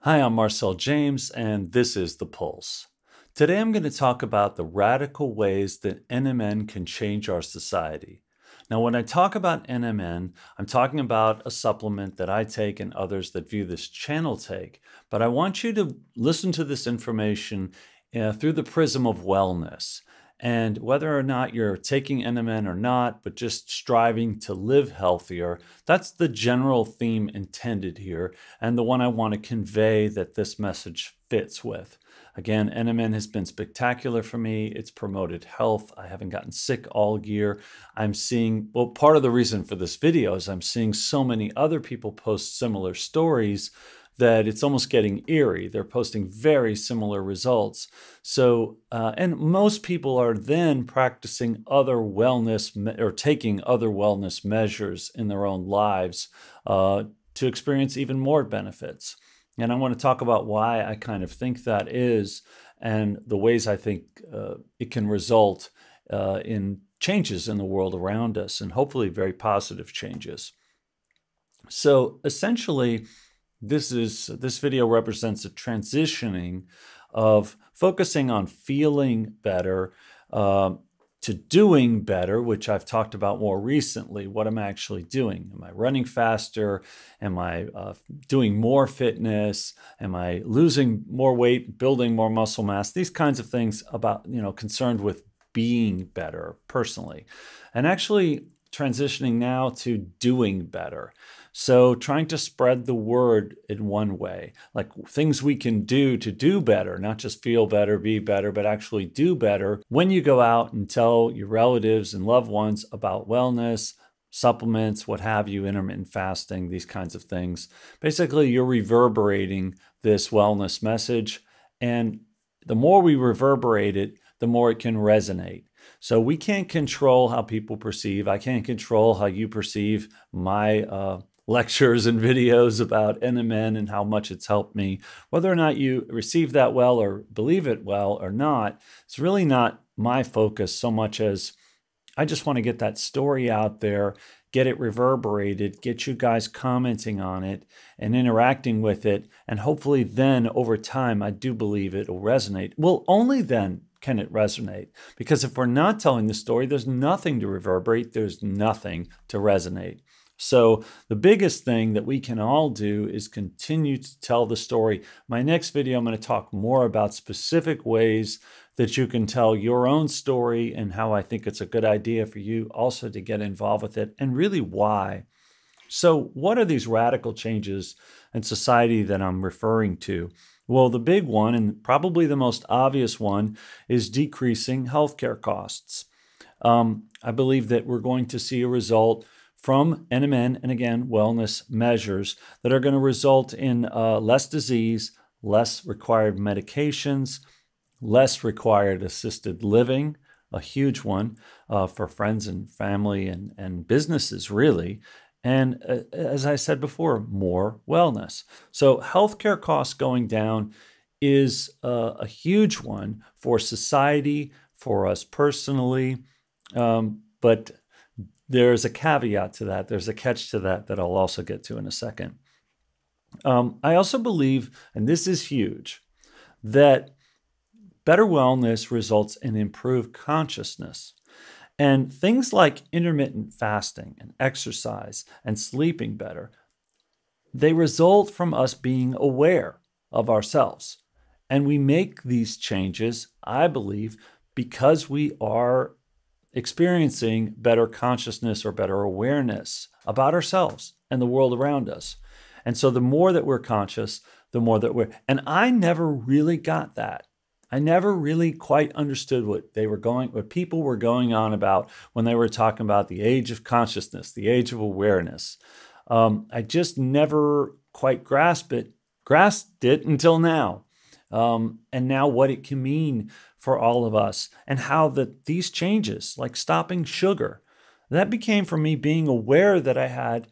Hi, I'm Marcel James, and this is The Pulse. Today I'm going to talk about the radical ways that NMN can change our society. Now, when I talk about NMN, I'm talking about a supplement that I take and others that view this channel take, but I want you to listen to this information through the prism of wellness. And whether or not you're taking NMN or not, but just striving to live healthier, that's the general theme intended here, and the one I want to convey that this message fits with. Again, NMN has been spectacular for me. It's promoted health. I haven't gotten sick all year. I'm seeing, well, part of the reason for this video is I'm seeing so many other people post similar stories that it's almost getting eerie. They're posting very similar results. So, and most people are then practicing other wellness or taking other wellness measures in their own lives to experience even more benefits. And I want to talk about why I kind of think that is, and the ways I think it can result in changes in the world around us, and hopefully very positive changes. So essentially, this video represents a transitioning of focusing on feeling better to doing better, which I've talked about more recently. What am I actually doing? Am I running faster? Am I doing more fitness? Am I losing more weight, building more muscle mass? These kinds of things about, concerned with being better personally. And actually transitioning now to doing better. So trying to spread the word in one way, like things we can do to do better, not just feel better, be better, but actually do better. When you go out and tell your relatives and loved ones about wellness, supplements, what have you, intermittent fasting, these kinds of things, basically you're reverberating this wellness message. And the more we reverberate it, the more it can resonate. So we can't control how people perceive. I can't control how you perceive my lectures and videos about NMN and how much it's helped me. Whether or not you receive that well or believe it well or not, it's really not my focus so much as I just want to get that story out there, get it reverberated, get you guys commenting on it and interacting with it. And hopefully then over time, I do believe it will resonate. Well, only then can it resonate? Because if we're not telling the story, there's nothing to reverberate. There's nothing to resonate. So the biggest thing that we can all do is continue to tell the story. My next video, I'm going to talk more about specific ways that you can tell your own story and how I think it's a good idea for you also to get involved with it and really why. So what are these radical changes in society that I'm referring to? Well, the big one, and probably the most obvious one, is decreasing healthcare costs. I believe that we're going to see a result from NMN and again, wellness measures that are going to result in less disease, less required medications, less required assisted living, a huge one for friends and family and businesses really. And as I said before, more wellness. So healthcare costs going down is a huge one for society, for us personally. But there's a caveat to that. There's a catch to that I'll also get to in a second. I also believe, and this is huge, that better wellness results in improved consciousness. And things like intermittent fasting and exercise and sleeping better, they result from us being aware of ourselves. And we make these changes, I believe, because we are experiencing better consciousness or better awareness about ourselves and the world around us. And so the more that we're conscious, the more that and I never really got that. I never really quite understood what people were going on about when they were talking about the age of consciousness, the age of awareness. I just never quite grasped it until now. And now what it can mean for all of us and how these changes, like stopping sugar, that became for me being aware that I had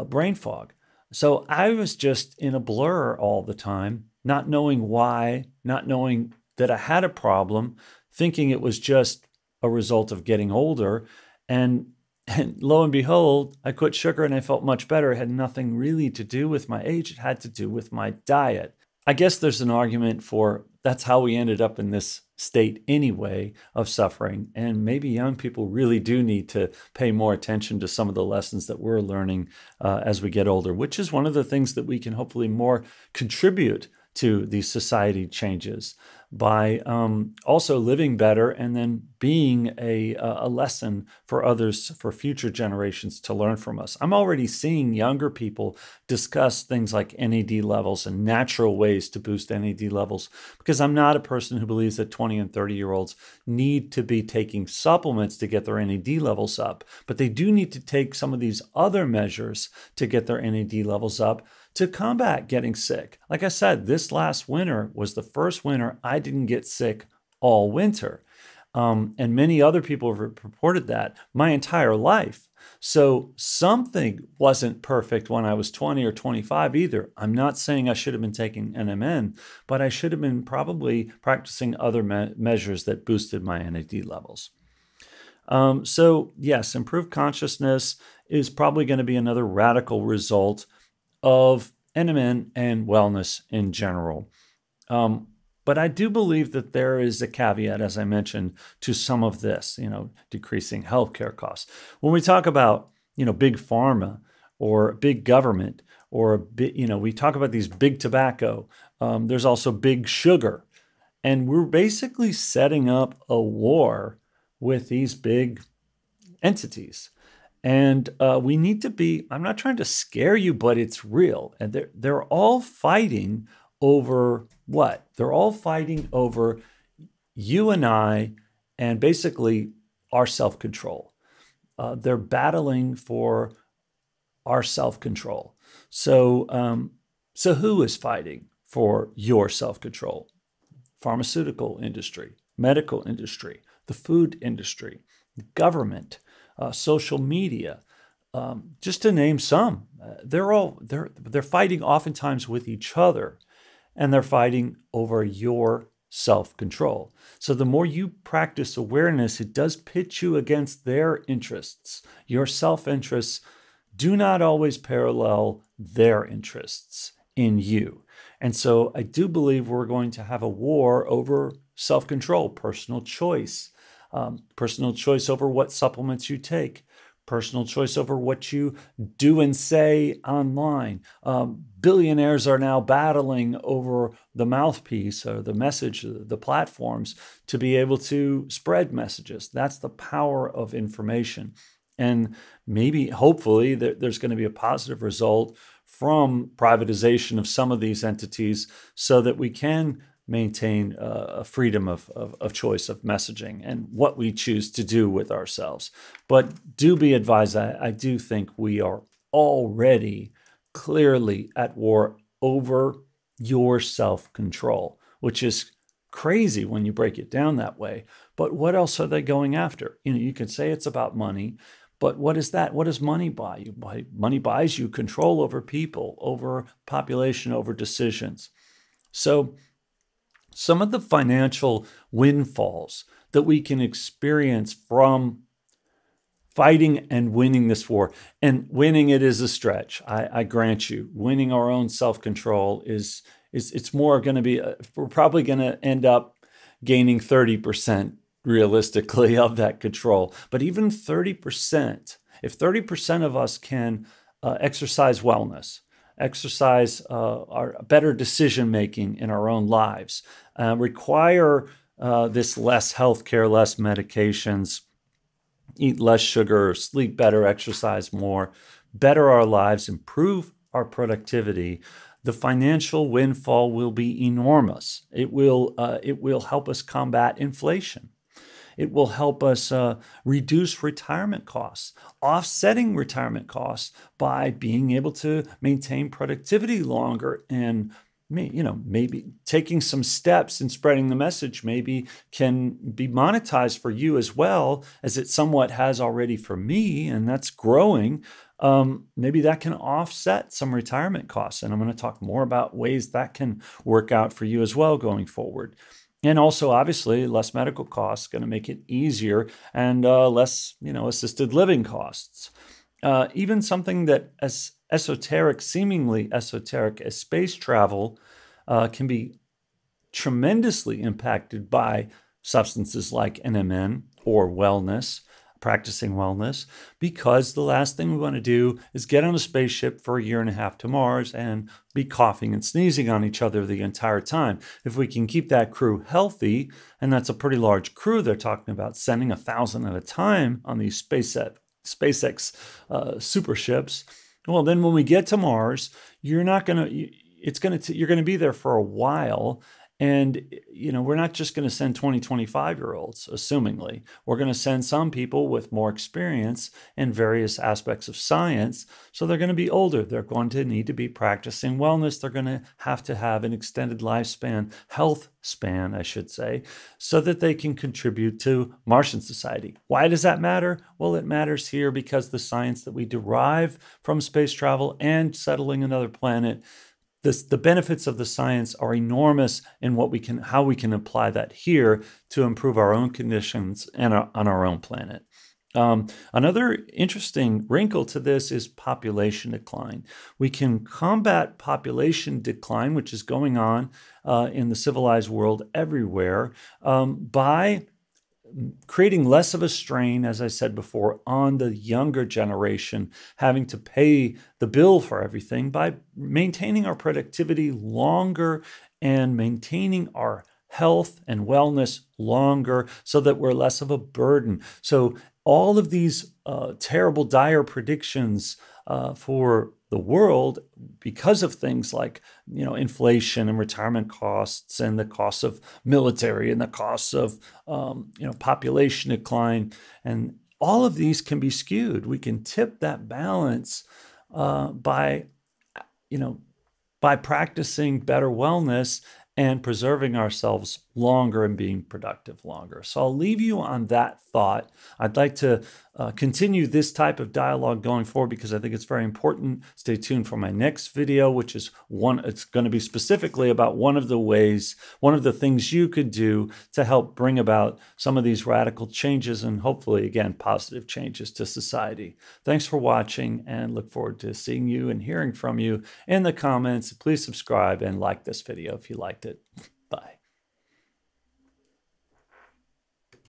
brain fog. So I was just in a blur all the time, not knowing why, not knowing that I had a problem, thinking it was just a result of getting older. And lo and behold, I quit sugar and I felt much better. It had nothing really to do with my age. It had to do with my diet. I guess there's an argument for that's how we ended up in this state anyway of suffering. And maybe young people really do need to pay more attention to some of the lessons that we're learning as we get older, which is one of the things that we can hopefully more contribute to these society changes by also living better and then being a lesson for others, for future generations to learn from us. I'm already seeing younger people discuss things like NAD levels and natural ways to boost NAD levels, because I'm not a person who believes that 20 and 30-year-olds need to be taking supplements to get their NAD levels up, but they do need to take some of these other measures to get their NAD levels up to combat getting sick. Like I said, this last winter was the first winter I didn't get sick all winter. And many other people have reported that my entire life. So something wasn't perfect when I was 20 or 25 either. I'm not saying I should have been taking NMN, but I should have been probably practicing other measures that boosted my NAD levels. So yes, improved consciousness is probably going to be another radical result of NMN and wellness in general. But I do believe that there is a caveat, as I mentioned, to some of this, decreasing healthcare costs. When we talk about, big pharma or big government or, we talk about these big tobacco, there's also big sugar. And we're basically setting up a war with these big entities. And we need to be, I'm not trying to scare you, but it's real. And they're all fighting over what? They're all fighting over you and I and basically our self-control. They're battling for our self-control. So who is fighting for your self-control? Pharmaceutical industry, medical industry, the food industry, government, social media, just to name some. They're fighting oftentimes with each other, and they're fighting over your self-control. So the more you practice awareness, it does pit you against their interests. Your self-interests do not always parallel their interests in you. And so I do believe we're going to have a war over self-control, personal choice over what supplements you take, personal choice over what you do and say online. Billionaires are now battling over the mouthpiece or the message, the platforms to be able to spread messages. That's the power of information. And maybe, hopefully, there's going to be a positive result from privatization of some of these entities so that we can maintain a freedom of choice of messaging and what we choose to do with ourselves. But do be advised, I do think we are already clearly at war over your self-control, which is crazy when you break it down that way. But what else are they going after? You can say it's about money, but what is that? What does money buy you? Money buys you control over people, over population, over decisions. So some of the financial windfalls that we can experience from fighting and winning this war, and winning it is a stretch. I grant you, winning our own self-control it's more going to be, we're probably going to end up gaining 30% realistically of that control. But even 30%, if 30% of us can exercise wellness, exercise our better decision-making in our own lives, require this less healthcare, less medications, eat less sugar, sleep better, exercise more, better our lives, improve our productivity, the financial windfall will be enormous. It will help us combat inflation. It will help us reduce retirement costs, offsetting retirement costs by being able to maintain productivity longer and maybe taking some steps in spreading the message maybe can be monetized for you as well as it somewhat has already for me, and that's growing. Maybe that can offset some retirement costs. And I'm going to talk more about ways that can work out for you as well going forward. And also, obviously, less medical costs going to make it easier and less, assisted living costs. Even something that as esoteric, seemingly esoteric as space travel, can be tremendously impacted by substances like NMN or wellness, practicing wellness, because the last thing we want to do is get on a spaceship for a year and a half to Mars and be coughing and sneezing on each other the entire time. If we can keep that crew healthy, and that's a pretty large crew, they're talking about sending 1,000 at a time on these SpaceX super ships. Well, then when we get to Mars, you're going to be there for a while. And, we're not just going to send 20, 25-year-olds, assumingly. We're going to send some people with more experience in various aspects of science. So they're going to be older. They're going to need to be practicing wellness. They're going to have an extended lifespan, health span, I should say, so that they can contribute to Martian society. Why does that matter? Well, it matters here because the science that we derive from space travel and settling another planet, the benefits of the science are enormous in how we can apply that here to improve our own conditions and on our own planet. Another interesting wrinkle to this is population decline. We can combat population decline, which is going on in the civilized world everywhere, by creating less of a strain, as I said before, on the younger generation having to pay the bill for everything by maintaining our productivity longer and maintaining our health and wellness longer so that we're less of a burden. So all of these terrible, dire predictions for the world, because of things like inflation and retirement costs and the costs of military and the costs of population decline, and all of these can be skewed. We can tip that balance by practicing better wellness and preserving ourselves longer and being productive longer. So I'll leave you on that thought. I'd like to continue this type of dialogue going forward because I think it's very important. Stay tuned for my next video, which is it's going to be specifically about one of the things you could do to help bring about some of these radical changes and hopefully, again, positive changes to society. Thanks for watching and look forward to seeing you and hearing from you in the comments. Please subscribe and like this video if you liked it. Bye.